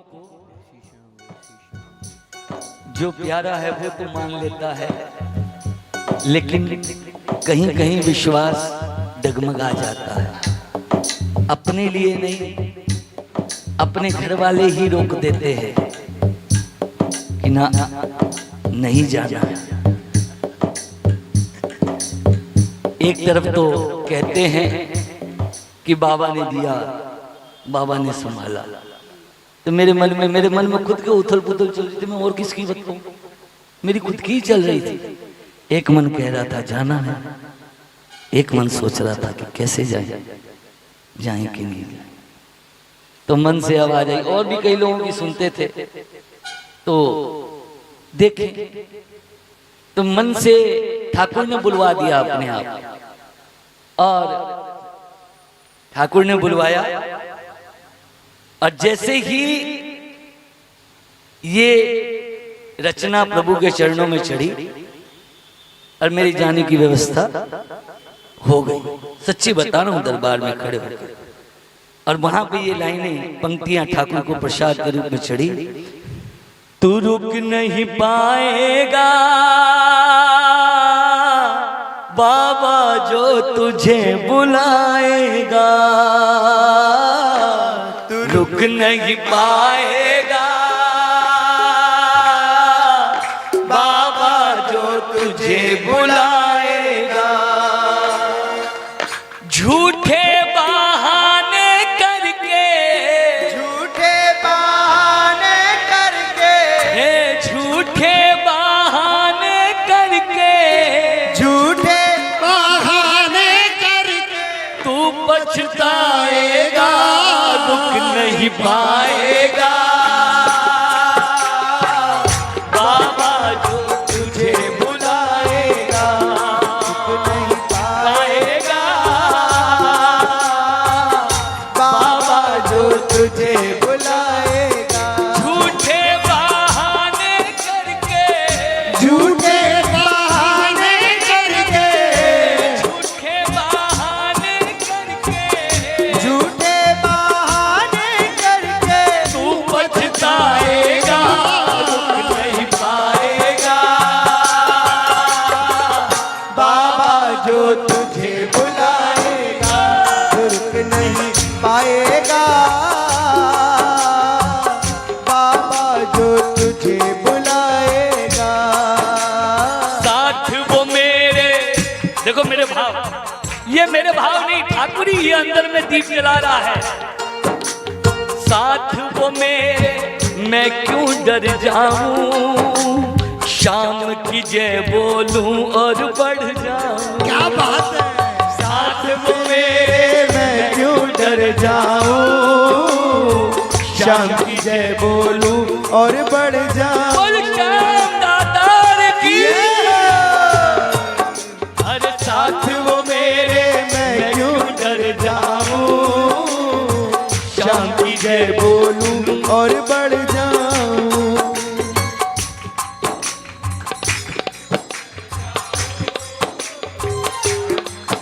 को जो प्यारा है वो तो मान लेता है, लेकिन कहीं कहीं विश्वास डगमगा जाता है। अपने लिए नहीं, अपने घर वाले ही रोक देते हैं कि ना, नहीं जाना। एक तरफ तो कहते हैं कि बाबा ने दिया, बाबा ने संभाला, तो मेरे मन में खुद के उथल पुथल चल रही थी। मैं और किसकी बताऊं, मेरी खुद की ही चल रही थी। एक मन कह रहा था जाना है, एक मन सोच रहा था कि कैसे जाए, जाए कि नहीं। तो मन से आवाज आई, और भी कई लोगों की सुनते थे तो देखे, तो मन से ठाकुर ने बुलवा दिया अपने आप, और ठाकुर ने बुलवाया। और जैसे ही ये रचना प्रभु के चरणों में चढ़ी और मेरी जाने की व्यवस्था हो गई। सच्ची बता रहा हूं, दरबार में खड़े होकर, और वहां पे ये लाइनें, पंक्तियां ठाकुर को प्रसाद के रूप में चढ़ी। तू रुक नहीं पाएगा बाबा जो तुझे बुलाएगा, तू रुक नहीं पाएगा बाबा जो तुझे बुलाएगा। झूठे बहाने करके, झूठे बहाने करके, झूठे बहाने करके, झूठे बहाने करके तू पछताएगा, रुक नहीं पाएगा बाबा जो तुझे बुलाएगा, रुक नहीं पाएगा बाबा जो तुझे बुलाएगा। झूठे बहाने करके, झूठे बहाने करके, झूठे बहाने करके, झूठे बहाने करके तू पछताएगा, रुक नहीं पाएगा बाबा जो तुझे बुलाएगा, रुक नहीं पाएगा बाबा जो तुझे बुलाएगा। साथ वो मेरे, देखो मेरे भाव, ये मेरे भाव नहीं, ठाकुर ही ये अंदर में दीप जला रहा है। साथ वो मेरे, मैं क्यों डर जाऊं, शाम की जय बोलूं और बढ़ जाऊं। क्या बात है, साथ वो मेरे मैं क्यों डर जाऊं, शाम की जय बोलूं और बढ़ जाऊं। बोल श्याम दातार की, अरे साथ वो मेरे मैं क्यों डर जाऊं, शाम की जय बोलूं और बढ़ जाऊं।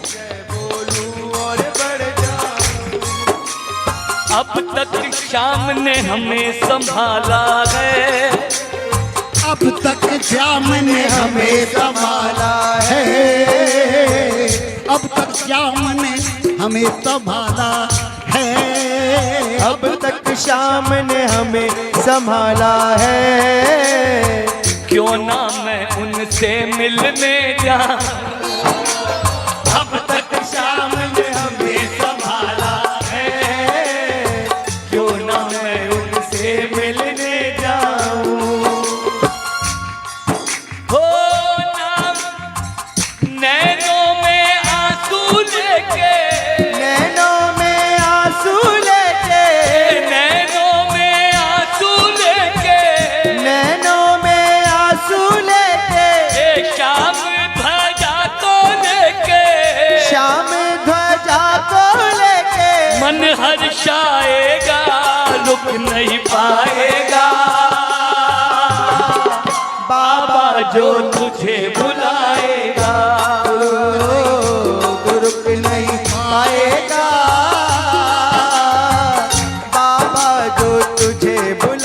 जय बोलूं और बढ़ जाऊं। अब तक श्याम ने हमें संभाला है, अब तक श्याम ने हमें संभाला है, अब तक श्याम ने हमें संभाला है, अब तक श्याम ने हमें संभाला है। क्यों ना मैं उनसे मिलने जाऊं, अब तक श्याम ने हमें संभाला है, क्यों ना मैं उनसे मिलने जाऊं। हो नाम नैनों में आंसू लेके, नैनों में आंसू लेके, नैनों में आंसू लेके, नैनों में आंसू लेके, श्याम ध्वजा को लेके, श्याम ध्वजा को लेके मन हर्षाएगा, रुक नहीं पाएगा बाबा जो तुझे बुलाएगा, रुक नहीं पाएगा बाबा जो तुझे बुलाएगा।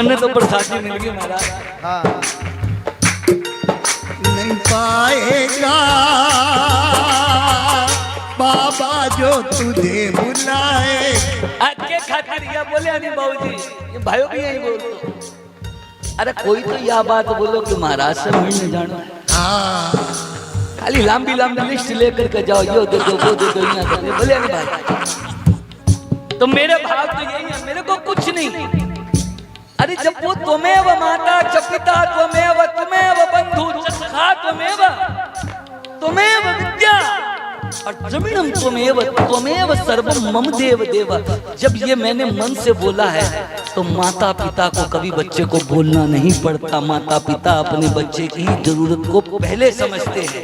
मन्नत तो प्रसादी मिल गई महाराज। हाँ नहीं पाएगा बाबा जो तुझे बुलाए। के खातिर या बोले नहीं बाबूजी, ये भाइयों भी यही बोलते। अरे कोई तो यह बात बोलो कि महाराज से मिलने जाना है। हाँ खाली लंबी लंबी लिस्ट लेकर के जाओ, यो दे दो वो दे दो, यहाँ दे दो, बोले नहीं भाई। तो मेरे भाव तो यही है, मेरे को कुछ नहीं। अरे जब वो त्वमेव माता च पिता त्वमेव त्वमेव बंधु च सखा त्वमेव विद्या और जमीनम त्वमेव त्वमेव सर्वम मम देव देव। जब ये मैंने मन से बोला है तो माता पिता को कभी बच्चे को बोलना नहीं पड़ता। माता पिता अपने बच्चे की जरूरत को पहले समझते हैं।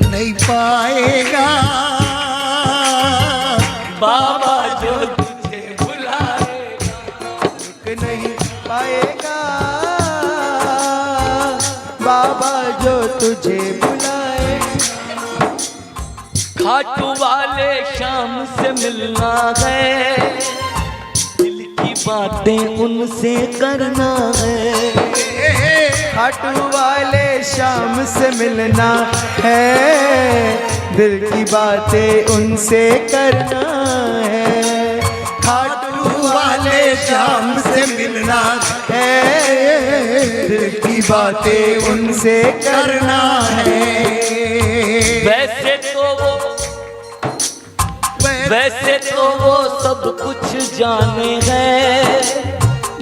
नहीं पाएगा बाबा जो तुझे बुलाएगा, नहीं पाएगा बाबा जो तुझे बुलाए। खाटू वाले शाम से मिलना है, दिल की बातें उनसे करना है। खाटू वाले शाम से मिलना है, दिल की बातें उनसे करना है। खाटू वाले शाम से मिलना है, दिल की बातें उनसे करना है। वैसे तो वो सब कुछ जाने हैं,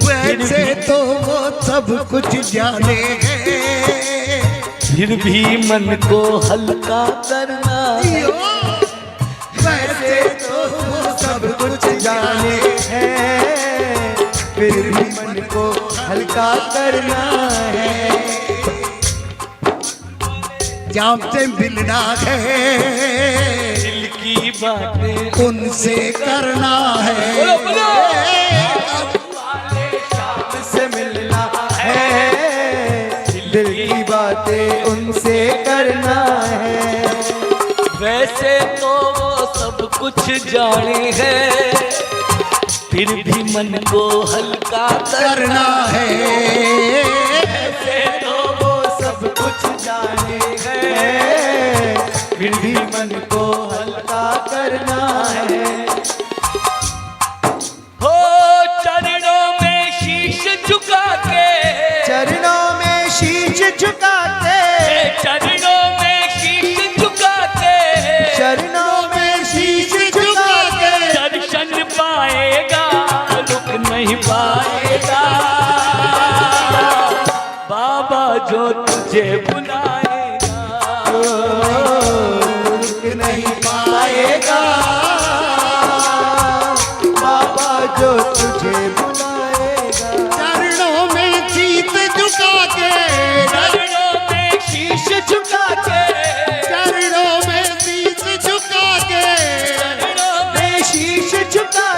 वैसे तो वो सब कुछ जाने हैं। फिर भी मन को हल्का करना है। वैसे तो वो सब कुछ जाने हैं, फिर भी मन को हल्का करना है। जाम से मिलना है, दिल की बातें उनसे करना है। बोलो बोलो। शाम से मिलना है, दिल की बातें उनसे करना है। वैसे तो वो सब कुछ जाने हैं, फिर भी मन को हल्का करना है। वैसे तो वो सब कुछ जाने हैं, फिर भी मन को हल्का करना है। हो चरणों में शीश झुका के, चरणों में शीश झुका के, चरणों में शीश झुका के, चरणों में शीश झुका के दर्शन पाएगा, रुक नहीं पाएगा। बाबा जो तुझे बुलाएगा, रुक नहीं पाएगा। बाबा जो तुझे बुलाएगा। चरणों में शीश झुका के, चरणों में शीश झुका के, चरणों में शीश झुका के, चरणों में शीश झुका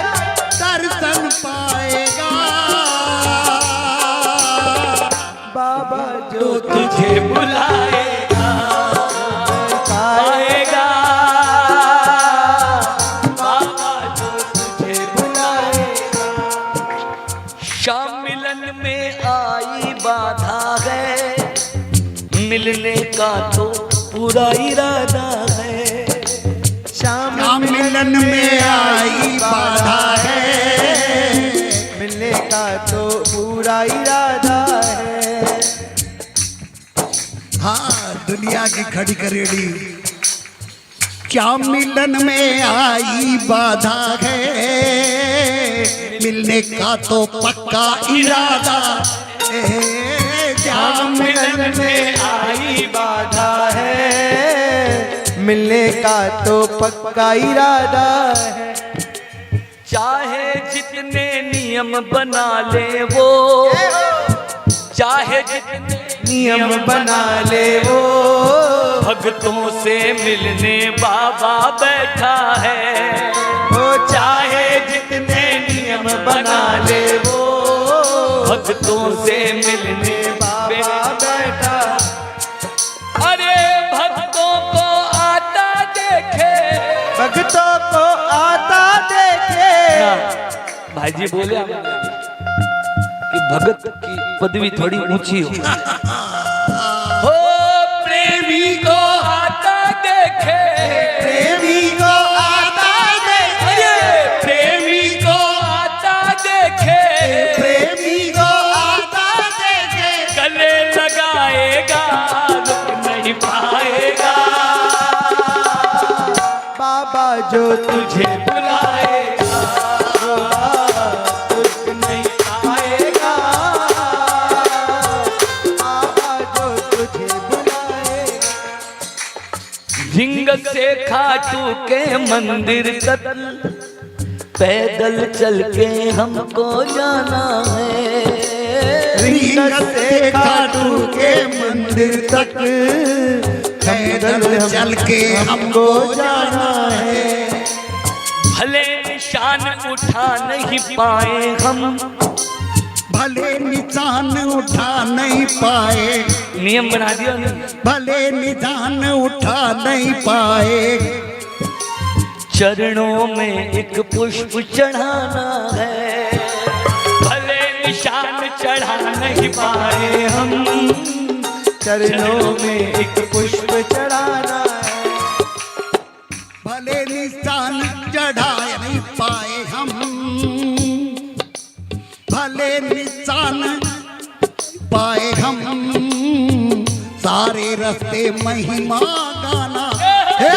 दर्शन पाएगा। बाबा जो तो तुझे बुलाएगा, पाएगा। बाबा जो तुझे बुलाएगा। शाम मिलन में आई बाधा है, मिलने का तो पूरा इरादा है। शाम मिलन में आई बाधा है, मिलने का तो पूरा इरादा है। हाँ दुनिया की खड़ी करेड़ी। क्या मिलन में आई बाधा है, मिलने का तो पक्का इरादा है। क्या मिलन में आई बाधा है, मिलने का तो पक्का इरादा है। चाहे जितने नियम बना ले वो, चाहे जितने नियम बना ले वो, भक्तों से मिलने बाबा बैठा है। वो चाहे जितने नियम बना ले वो, भक्तों से मिलने बाबा बैठा। अरे भक्तों को आता देखे, भक्तों को आता देखे। भाई जी बोले भगत की पदवी थोड़ी ऊंची हो। प्रेमी को आता देखे, प्रेमी को आता देखे, प्रेमी को आता देखे, प्रेमी को आता देखे, गले लगाएगा रुक नहीं पाएगा। बाबा जो तुझे बुलाएगा रुक नहीं पाएगा, बाबा जो तुझे बुलाएगा। झिंग से खाटू के मंदिर तक पैदल चल के हमको जाना है। रिंग से खाटू के मंदिर तक पैदल चल के हमको जाना है। भले निशान उठा नहीं पाए हम, भले निशान उठा नहीं पाए, नियम बना दिया ना। भले निशान उठा नहीं पाए, चरणों में एक पुष्प चढ़ाना है। भले निशान चढ़ा नहीं पाए हम, चरणों में एक पुष्प चढ़ाना है। भले निशान चढ़ा नहीं पाए हम, भले निशान पाए हम, सारे रास्ते महिमा गाना है।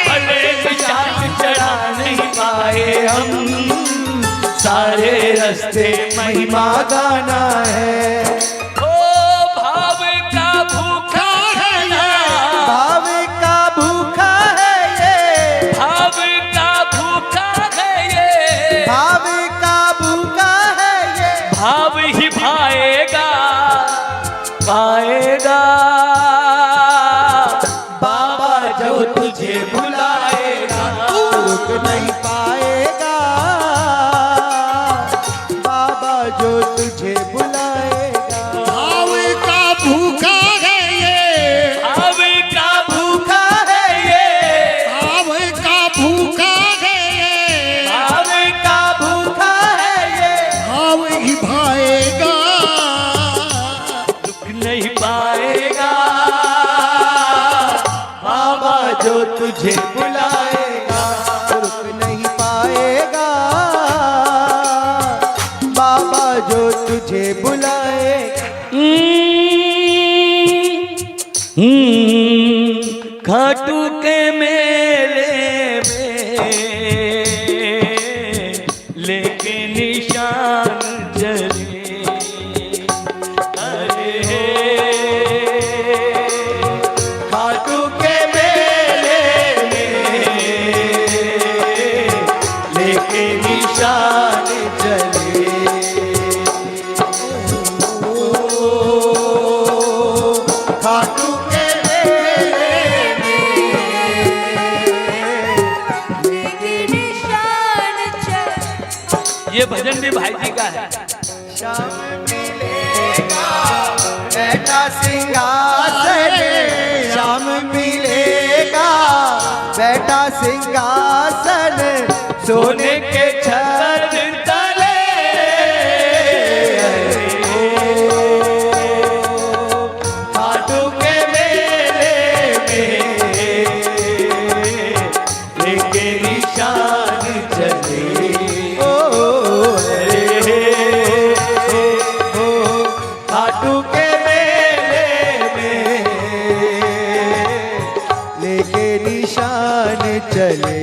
भले निशान चढ़ा नहीं पाए हम, सारे रास्ते महिमा गाना है। ओ भाव का भूखा है ना, भाव का भूखा है ये, भाव का भूखा है ये, भाव का भूखा है ये, भाव ही भाएगा पाएगा। बाबा जो तुझे बुलाएगा रुक नहीं पाएगा, बाबा जो तुझे बुलाएगा। भाव का भूखा है ये, भाव का भूखा है ये, भाव का भूखा है ये, भाव का भूखा है ये, भाव ही भाएगा, रुक नहीं पाएगा। बाबा जो तुझे बुलाएगा रुक नहीं पाएगा, बाबा जो तुझे बुलाएगा। खाटू के मेले में लेके निशान चले, अरे खाटू के मेले में लेके निशान चले। खाटू के मेले में लेके निशान चल। ये भजन भी भाई जी का है। श्याम मिलेगा बैठा सिंहासन, श्याम मिलेगा बैठा सिंहासन, सोने के छतर तले। खाटू के मेले में लेके निशान चले। खाटू के मेले में लेके निशान चले।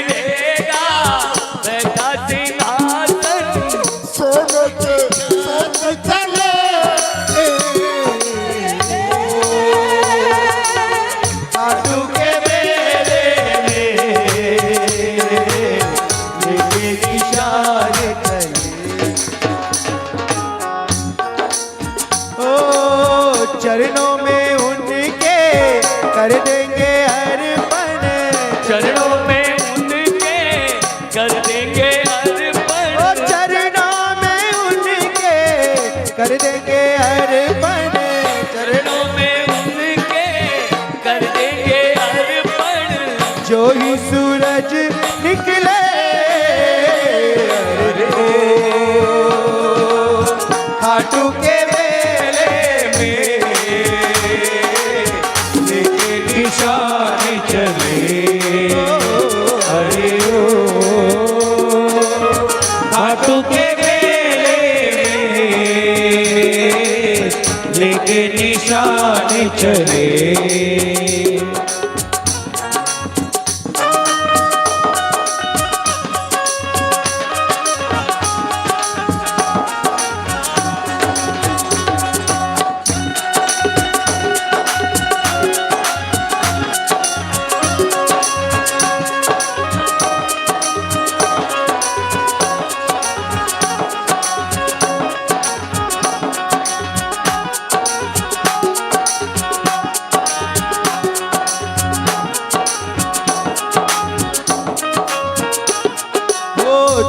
मिलेगा बैठा सिंहासन। सोने के साथ चले खाटू के मेले में लेके निशान चले। ओ चरणों में उनके कर देंगे अर्पण। चरणों में उनके कर देंगे अर्पण। ओ चरणों में उनके कर देंगे अर्पण। चरणों में उनके कर देंगे अर्पण। जो ही सूरज निकले अरे ओ खाटू के मेले में लेके निशान चले। अरे ओ खाटू के मेले में लेके निशान चले।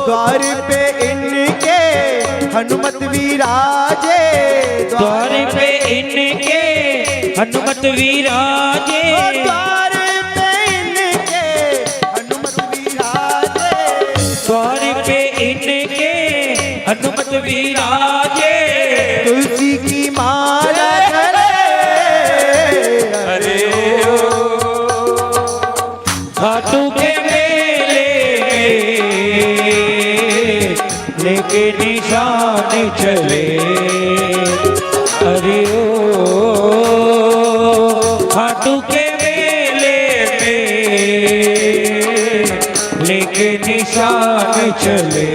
द्वार पे इनके हनुमत विराजे। द्वार पे इनके हनुमत विराजे। द्वार पे इनके हनुमत विराजे। द्वार पे इनके हनुमत विराजे। तुलसी की माला धरे अरे ओ खाटू के मेले में लेके निशान चले। अरे ओ खाटू के मेले में लेके निशान चले।